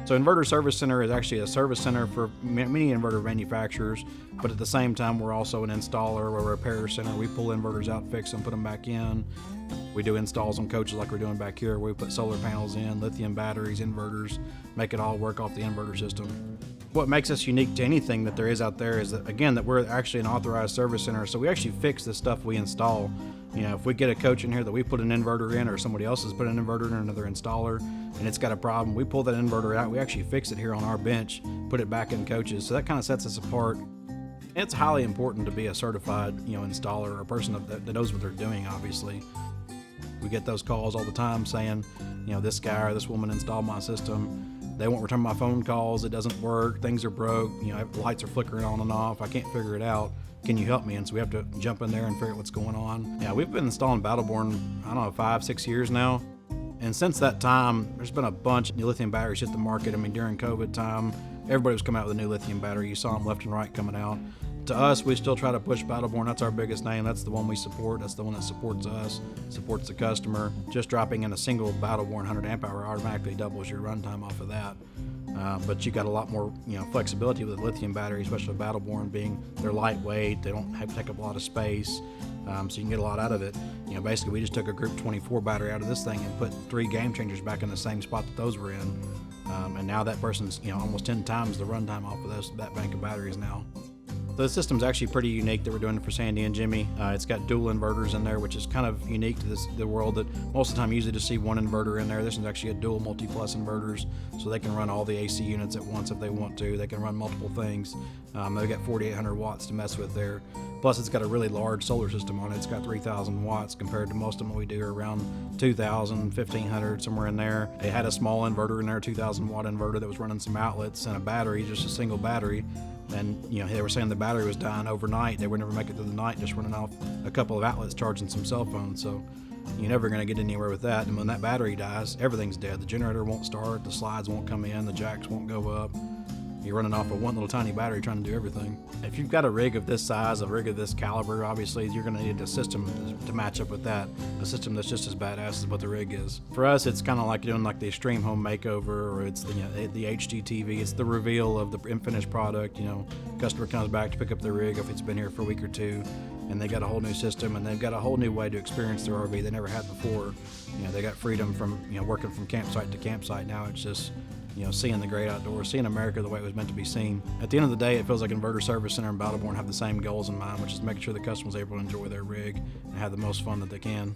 So Inverter Service Center is actually a service center for many inverter manufacturers, but at the same time, we're also an installer or a repair center. We pull inverters out, fix them, put them back in. We do installs on coaches like we're doing back here. We put solar panels in, lithium batteries, inverters, make it all work off the inverter system. What makes us unique to anything that there is out there is that, again, that we're actually an authorized service center, so we actually fix the stuff we install. You know, if we get a coach in here that we put an inverter in, or somebody else has put an inverter in, another installer, and it's got a problem, we pull that inverter out, we actually fix it here on our bench, put it back in coaches, so that kind of sets us apart. It's highly important to be a certified, installer, or a person that knows what they're doing, obviously. We get those calls all the time saying, this guy or this woman installed my system. They won't return my phone calls. It doesn't work. Things are broke. Lights are flickering on and off. I can't figure it out. Can you help me? And so we have to jump in there and figure out what's going on. Yeah, we've been installing Battleborn, 5-6 years now. And since that time, there's been a bunch of new lithium batteries hit the market. During COVID time, everybody was coming out with a new lithium battery. You saw them left and right coming out. To us, we still try to push Battleborn. That's our biggest name. That's the one we support. That's the one that supports us, supports the customer. Just dropping in a single Battleborn 100 amp hour automatically doubles your runtime off of that. But you got a lot more, flexibility with the lithium battery, especially with Battleborn being they're lightweight. They don't have to take up a lot of space, so you can get a lot out of it. Basically, we just took a Group 24 battery out of this thing and put 3 game changers back in the same spot that those were in, and now that person's, almost 10 times the runtime off of that bank of batteries now. The system's actually pretty unique that we're doing it for Sandy and Jimmy. It's got dual inverters in there, which is kind of unique to the world that most of the time you usually just see one inverter in there. This is actually a dual multi-plus inverters, so they can run all the AC units at once if they want to. They can run multiple things. They've got 4,800 watts to mess with there. Plus, it's got a really large solar system on it. It's got 3,000 watts compared to most of them we do are around 2,000, 1,500, somewhere in there. It had a small inverter in there, a 2,000 watt inverter that was running some outlets and a battery, just a single battery. And they were saying the battery was dying overnight. They would never make it through the night, just running off a couple of outlets charging some cell phones. So you're never going to get anywhere with that. And when that battery dies, everything's dead. The generator won't start, the slides won't come in, the jacks won't go up. You're running off of one little tiny battery trying to do everything. If you've got a rig of this size, a rig of this caliber, obviously you're going to need a system to match up with that. A system that's just as badass as what the rig is. For us, it's kind of like doing like the extreme home makeover, or it's the HGTV. It's the reveal of the finished product. Customer comes back to pick up the rig if it's been here for a week or two, and they got a whole new system, and they've got a whole new way to experience their RV they never had before. They got freedom from working from campsite to campsite. Now it's just seeing the great outdoors, seeing America the way it was meant to be seen. At the end of the day, it feels like Inverter Service Center and Battleborn have the same goals in mind, which is making sure the customer's able to enjoy their rig and have the most fun that they can.